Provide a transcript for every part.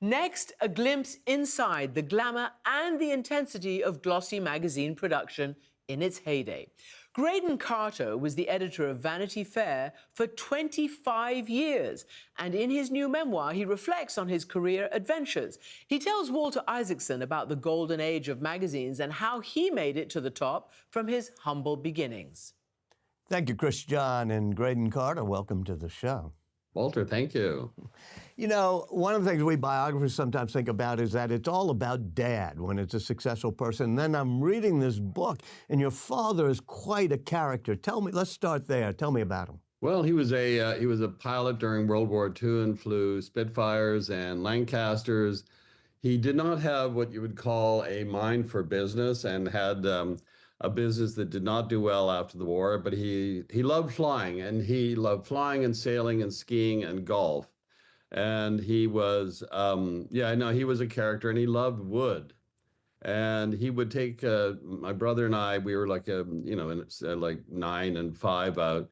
Next, a glimpse inside the glamour and the intensity of glossy magazine production in its heyday. Graydon Carter was the editor of Vanity Fair for 25 years, and in his new memoir, he reflects on his career adventures. He tells Walter Isaacson about the golden age of magazines and how he made it to the top from his humble beginnings. Thank you, Chris John and Graydon Carter. Welcome to the show. Walter, thank you. You know, one of the things we biographers sometimes think about is that it's all about dad when it's a successful person. And then I'm reading this book, and your father is quite a character. Tell me, let's start there. Tell me about him. Well, he was a pilot during World War II and flew Spitfires and Lancasters. He did not have what you would call a mind for business and had a business that did not do well after the war, but he loved flying, and he loved flying and sailing and skiing and golf. And he was, he was a character, and he loved wood. And he would take my brother and I, we were like, like 9 and 5 out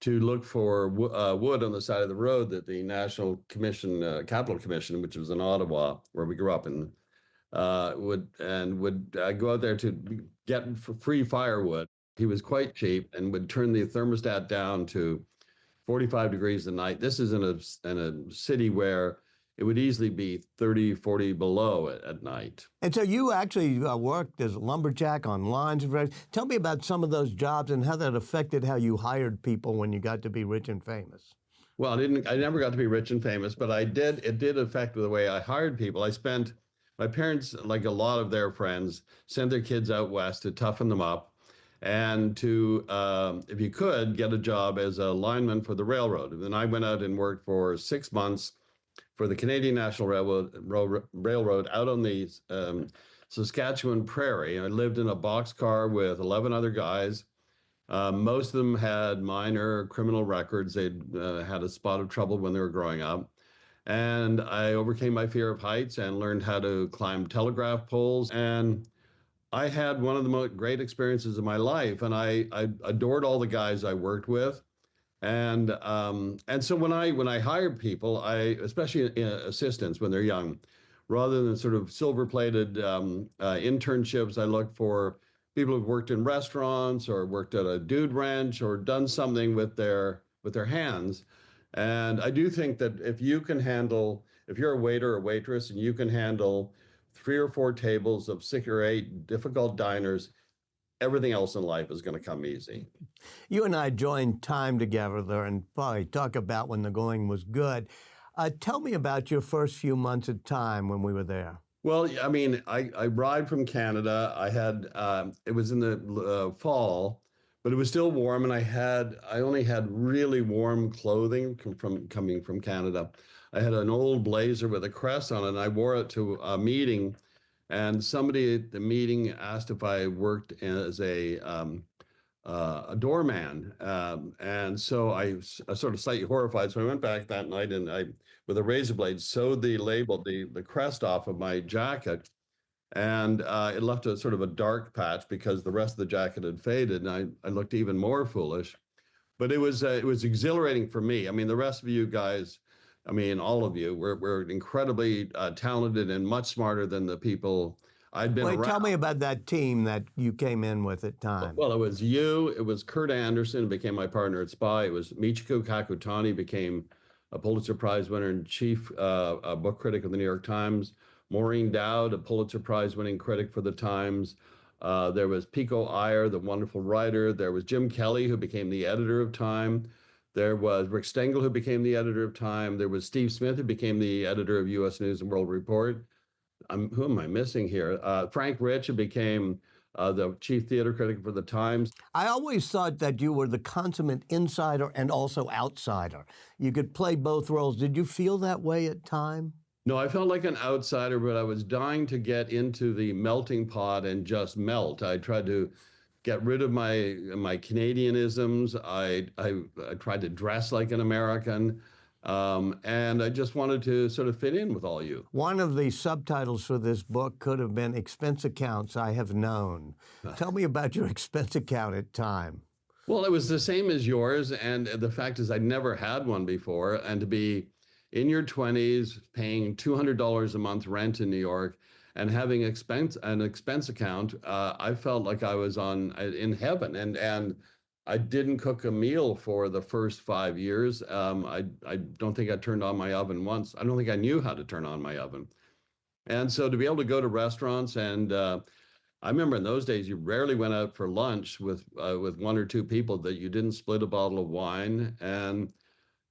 to look for wood on the side of the road that the National Commission, Capital Commission, which was in Ottawa, where we grew up in, would go out there to get free firewood. He was quite cheap and would turn the thermostat down to 45 degrees at night. This is in a city where it would easily be 30, 40 below at night. And so you actually worked as a lumberjack on lines. Tell me about some of those jobs and how that affected how you hired people when you got to be rich and famous. Well, I never got to be rich and famous, but it did affect the way I hired people. My parents, like a lot of their friends, sent their kids out west to toughen them up and to, if you could, get a job as a lineman for the railroad. And then I went out and worked for 6 months for the Canadian National Railroad out on the Saskatchewan prairie. I lived in a boxcar with 11 other guys. Most of them had minor criminal records. They'd had a spot of trouble when they were growing up. And I overcame my fear of heights and learned how to climb telegraph poles. And I had one of the most great experiences of my life. And I adored all the guys I worked with. And so when I hired people, especially assistants when they're young, rather than sort of silver-plated internships, I looked for people who've worked in restaurants or worked at a dude ranch or done something with their hands. And I do think that if you're a waiter or waitress and you can handle 3 or 4 tables of 6 or 8 difficult diners, everything else in life is going to come easy. You and I joined Time together and probably talk about when the going was good. Tell me about your first few months at Time when we were there. Well, I mean, I arrived from Canada. It was in the fall, but it was still warm, and I only had really warm clothing coming from Canada. I had an old blazer with a crest on it, and I wore it to a meeting. And somebody at the meeting asked if I worked as a doorman, and so I was sort of slightly horrified. So I went back that night and I, with a razor blade, sewed the label, the crest off of my jacket, and it left a sort of a dark patch because the rest of the jacket had faded, and I looked even more foolish. But it was exhilarating for me. I mean, the rest of you guys, I mean, all of you, were incredibly talented and much smarter than the people I'd been around. Tell me about that team that you came in with at Time. Well, it was Kurt Anderson, became my partner at SPY. It was Michiko Kakutani, became a Pulitzer Prize winner and chief book critic of the New York Times. Maureen Dowd, a Pulitzer Prize winning critic for the Times. There was Pico Iyer, the wonderful writer. There was Jim Kelly, who became the editor of Time. There was Rick Stengel, who became the editor of Time. There was Steve Smith, who became the editor of U.S. News and World Report. Who am I missing here? Frank Rich, who became the chief theater critic for the Times. I always thought that you were the consummate insider and also outsider. You could play both roles. Did you feel that way at Time? No, I felt like an outsider, but I was dying to get into the melting pot and just melt. I tried to get rid of my Canadianisms. I tried to dress like an American. And I just wanted to sort of fit in with all you. One of the subtitles for this book could have been Expense Accounts I Have Known. Tell me about your expense account at Time. Well, it was the same as yours. And the fact is I'd never had one before. And to be in your 20s, paying $200 a month rent in New York, and having an expense account. I felt like I was in heaven, and I didn't cook a meal for the first 5 years. I don't think I turned on my oven once. I don't think I knew how to turn on my oven. And so to be able to go to restaurants, and I remember in those days you rarely went out for lunch with one or two people that you didn't split a bottle of wine. And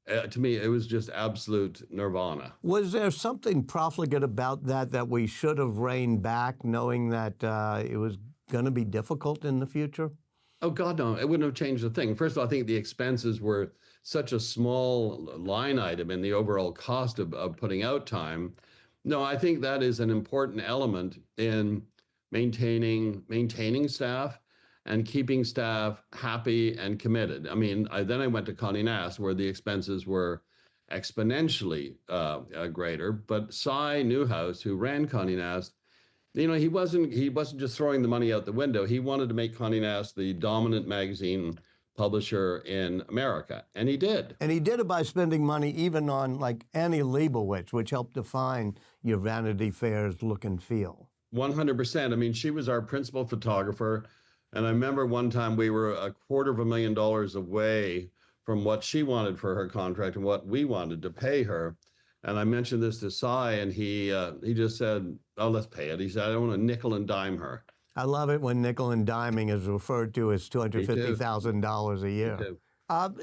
to me, it was just absolute nirvana. Was there something profligate about that we should have reined back, knowing that it was going to be difficult in the future? Oh, God, no, it wouldn't have changed a thing. First of all, I think the expenses were such a small line item in the overall cost of putting out time. No, I think that is an important element in maintaining staff and keeping staff happy and committed. I mean, then I went to Condé Nast, where the expenses were exponentially greater. But Cy Newhouse, who ran Condé Nast, he wasn't just throwing the money out the window. He wanted to make Condé Nast the dominant magazine publisher in America, and he did. And he did it by spending money even on like Annie Leibovitz, which helped define your Vanity Fair's look and feel. 100%. I mean, she was our principal photographer. And I remember one time we were $250,000 away from what she wanted for her contract and what we wanted to pay her. And I mentioned this to Cy, and he just said, "Oh, let's pay it." He said, "I don't want to nickel and dime her." I love it when nickel and diming is referred to as $250,000 a year.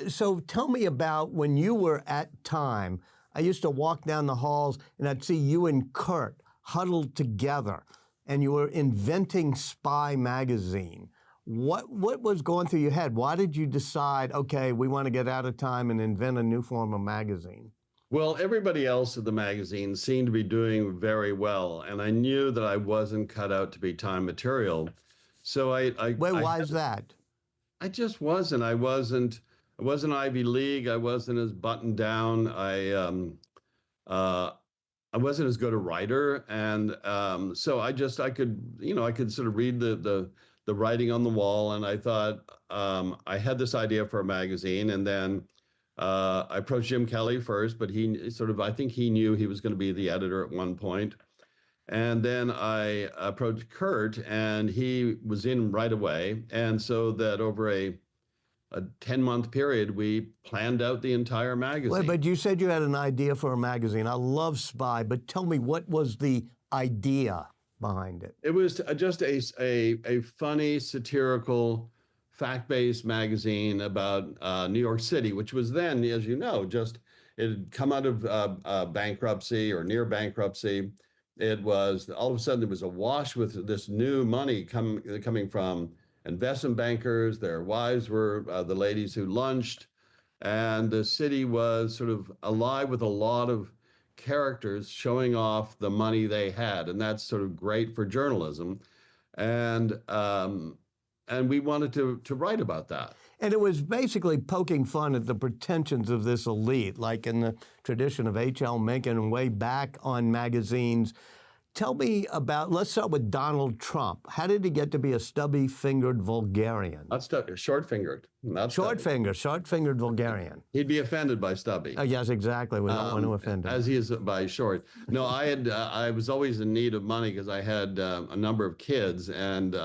So tell me about when you were at Time. I used to walk down the halls and I'd see you and Kurt huddled together, and you were inventing Spy magazine. What was going through your head? Why did you decide, okay, we want to get out of Time and invent a new form of magazine? Well, everybody else at the magazine seemed to be doing very well, and I knew that I wasn't cut out to be Time material. So why is that? I just wasn't. I wasn't Ivy League. I wasn't as buttoned down. I wasn't as good a writer, and so I could sort of read the writing on the wall, and I thought I had this idea for a magazine, and then I approached Jim Kelly first, but I think he knew he was going to be the editor at one point. And then I approached Kurt, and he was in right away. And so that over a 10-month period, we planned out the entire magazine. Well, but you said you had an idea for a magazine. I love Spy, but tell me, what was the idea behind it? It was just a funny, satirical, fact-based magazine about New York City, which was then, as you know, it had come out of bankruptcy or near bankruptcy. It was, all of a sudden, there was awash with this new money coming from investment bankers. Their wives were the ladies who lunched, and the city was sort of alive with a lot of characters showing off the money they had, and that's sort of great for journalism. And we wanted to write about that. And it was basically poking fun at the pretensions of this elite, like in the tradition of H.L. Mencken and way back on magazines. Tell me about, let's start with Donald Trump. How did he get to be a stubby-fingered vulgarian? Not short-fingered. Short-fingered vulgarian. He'd be offended by stubby. Yes, exactly. We don't want to offend him. As he is by short. No, I was always in need of money because I had a number of kids, and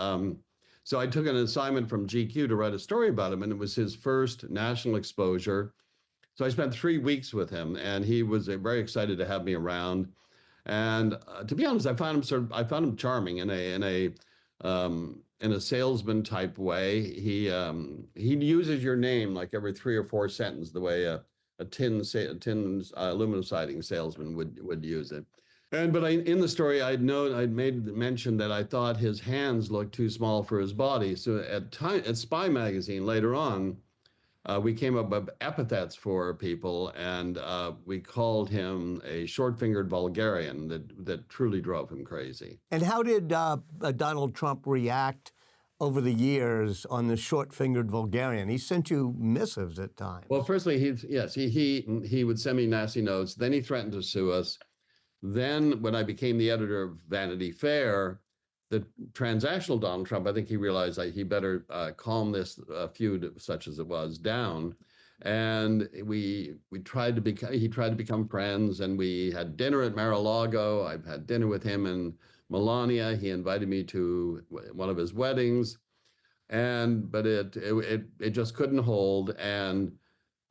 so I took an assignment from GQ to write a story about him, and it was his first national exposure. So I spent 3 weeks with him, and he was very excited to have me around. And to be honest, I found him charming in a salesman type way. He uses your name like every 3 or 4 sentences, the way a tin aluminum siding salesman would use it. But in the story, I'd made mention that I thought his hands looked too small for his body. So at Spy magazine later on, we came up with epithets for people, and we called him a short-fingered vulgarian that truly drove him crazy. And how did Donald Trump react over the years on the short-fingered vulgarian? He sent you missives at times. Well, firstly, he would send me nasty notes. Then he threatened to sue us. Then when I became the editor of Vanity Fair, the transactional Donald Trump, I think he realized that he better calm this feud, such as it was, down. And we tried to become he tried to become friends, and we had dinner at Mar-a-Lago. I've had dinner with him and Melania. He invited me to one of his weddings, but it just couldn't hold. And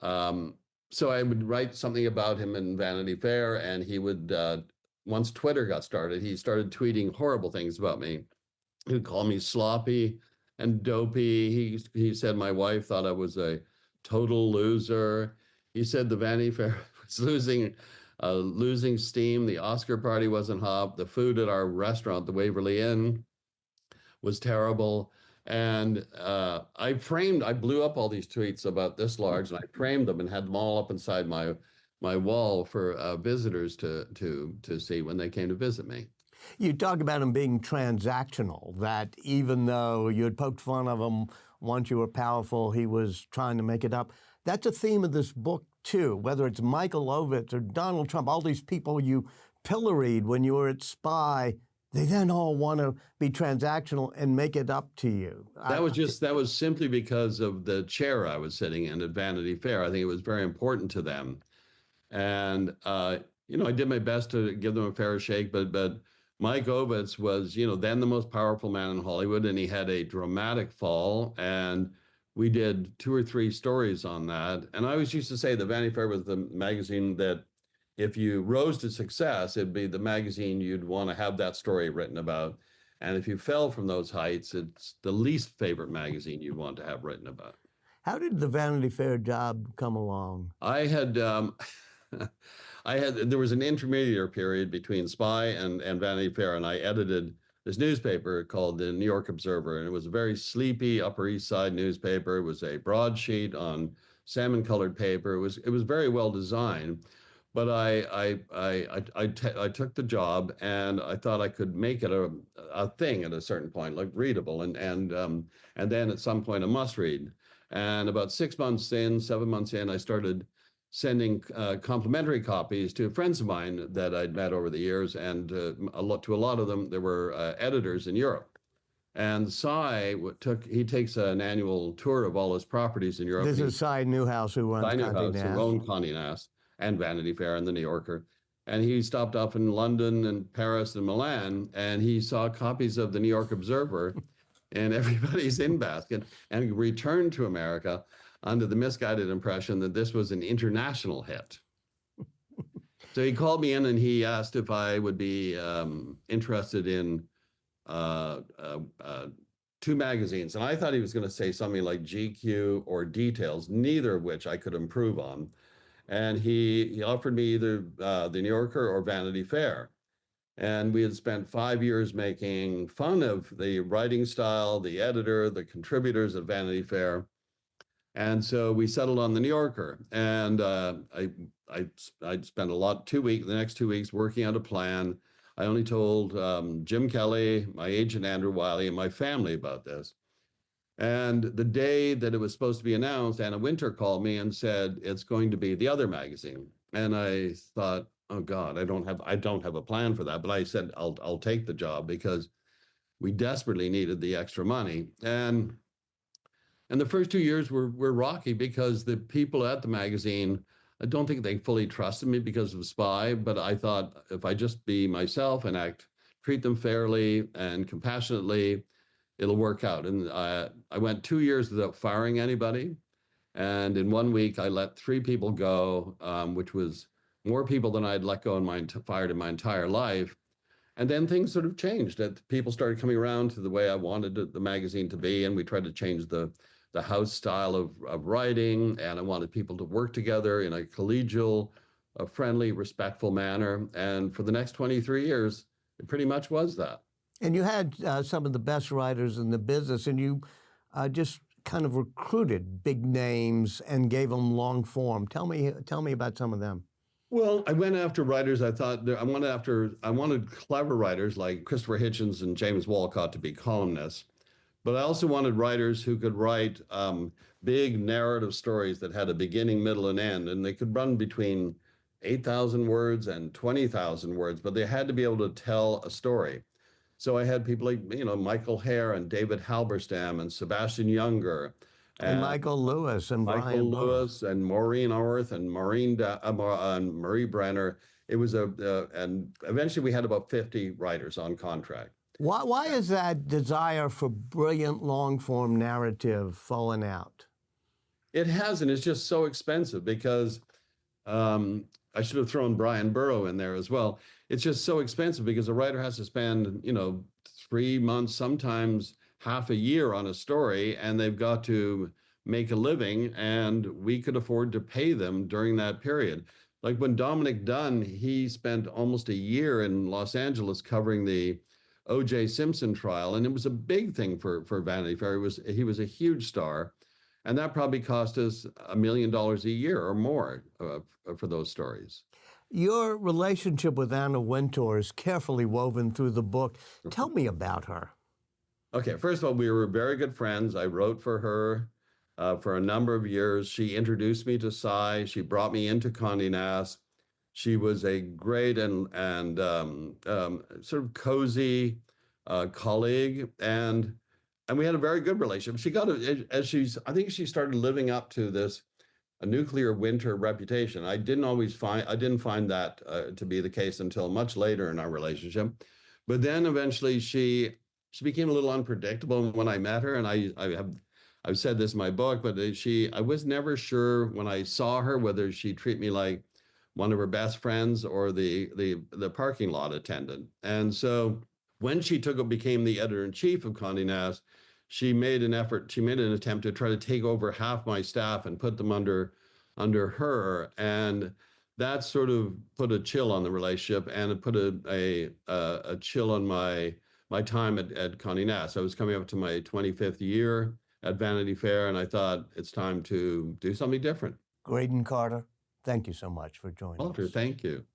so I would write something about him in Vanity Fair, and he would once Twitter got started, he started tweeting horrible things about me. He would call me sloppy and dopey. He said my wife thought I was a total loser. He said the Vanity Fair was losing steam. The Oscar party wasn't hot. The food at our restaurant, the Waverly Inn, was terrible. And I blew up all these tweets about this large, and I framed them and had them all up inside my wall for visitors to see when they came to visit me. You talk about him being transactional, that even though you had poked fun of him once you were powerful, he was trying to make it up. That's a theme of this book, too, whether it's Michael Ovitz or Donald Trump, all these people you pilloried when you were at Spy, they then all want to be transactional and make it up to you. That was simply because of the chair I was sitting in at Vanity Fair. I think it was very important to them. And, I did my best to give them a fair shake, but Mike Ovitz was, then the most powerful man in Hollywood, and he had a dramatic fall. And we did 2 or 3 stories on that. And I always used to say that Vanity Fair was the magazine that if you rose to success, it'd be the magazine you'd want to have that story written about. And if you fell from those heights, it's the least favorite magazine you'd want to have written about. How did the Vanity Fair job come along? I had... there was an intermediate period between Spy and Vanity Fair, and I edited this newspaper called the New York Observer, and it was a very sleepy Upper East Side newspaper. It was a broadsheet on salmon-colored paper. It was very well designed, but I took the job, and I thought I could make it a thing at a certain point, like readable, and then at some point a must-read. And about 7 months in, I started sending complimentary copies to friends of mine that I'd met over the years, and to a lot of them, there were editors in Europe. And Cy takes an annual tour of all his properties in Europe. This is Cy Newhouse, who runs Condé Nast. Who owned Condé Nast and Vanity Fair and the New Yorker. And he stopped off in London and Paris and Milan, and he saw copies of the New York Observer in everybody's in basket, and returned to America under the misguided impression that this was an international hit. So he called me in and he asked if I would be interested in 2 magazines. And I thought he was going to say something like GQ or Details, neither of which I could improve on. And he offered me either the New Yorker or Vanity Fair. And we had spent 5 years making fun of the writing style, the editor, the contributors at Vanity Fair. And so we settled on the New Yorker, and I spent the next 2 weeks working out a plan. I only told Jim Kelly, my agent Andrew Wiley, and my family about this. And the day that it was supposed to be announced, Anna Wintour called me and said it's going to be the other magazine. And I thought, oh God, I don't have a plan for that. But I said I'll take the job because we desperately needed the extra money. And the first 2 years were rocky because the people at the magazine, I don't think they fully trusted me because of Spy, but I thought if I just be myself and treat them fairly and compassionately, it'll work out. And I went 2 years without firing anybody. And in 1 week, I let 3 people go, which was more people than I'd let go and fired in my entire life. And then things sort of changed. People started coming around to the way I wanted the magazine to be, and we tried to change the house style of writing, and I wanted people to work together in a collegial, friendly, respectful manner. And for the next 23 years, it pretty much was that. And you had some of the best writers in the business, and you just kind of recruited big names and gave them long form. Tell me about some of them. Well, I went after writers. I wanted clever writers like Christopher Hitchens and James Wolcott to be columnists. But I also wanted writers who could write big narrative stories that had a beginning, middle, and end, and they could run between 8,000 words and 20,000 words, but they had to be able to tell a story. So I had people like, Michael Hare and David Halberstam and Sebastian Junger And Michael Lewis and Michael Brian Burrows. Lewis and Maureen Orth and Marie Brenner. It was and eventually we had about 50 writers on contract. Why is that desire for brilliant long-form narrative fallen out? It hasn't. It's just so expensive because I should have thrown Brian Burrow in there as well. It's just so expensive because a writer has to spend, 3 months, sometimes half a year on a story, and they've got to make a living, and we could afford to pay them during that period. Like when Dominic Dunn, he spent almost a year in Los Angeles covering the O.J. Simpson trial, and it was a big thing for Vanity Fair. He was a huge star, and that probably cost us $1 million a year or more for those stories. Your relationship with Anna Wintour is carefully woven through the book. Tell me about her. Okay, first of all, we were very good friends. I wrote for her for a number of years. She introduced me to Cy. She brought me into Condé Nast. She was a great and sort of cozy colleague, and we had a very good relationship. She got I think she started living up to a nuclear winter reputation. I didn't find that to be the case until much later in our relationship, but then eventually she became a little unpredictable when I met her, and I've said this in my book, but I was never sure when I saw her whether she'd treat me like one of her best friends or the parking lot attendant. And so when she became the editor-in-chief of Condé Nast, she made an attempt to try to take over half my staff and put them under her. And that sort of put a chill on the relationship, and it put a chill on my time at Condé Nast. I was coming up to my 25th year at Vanity Fair, and I thought it's time to do something different. Graydon Carter, thank you so much for joining us. Walter, thank you.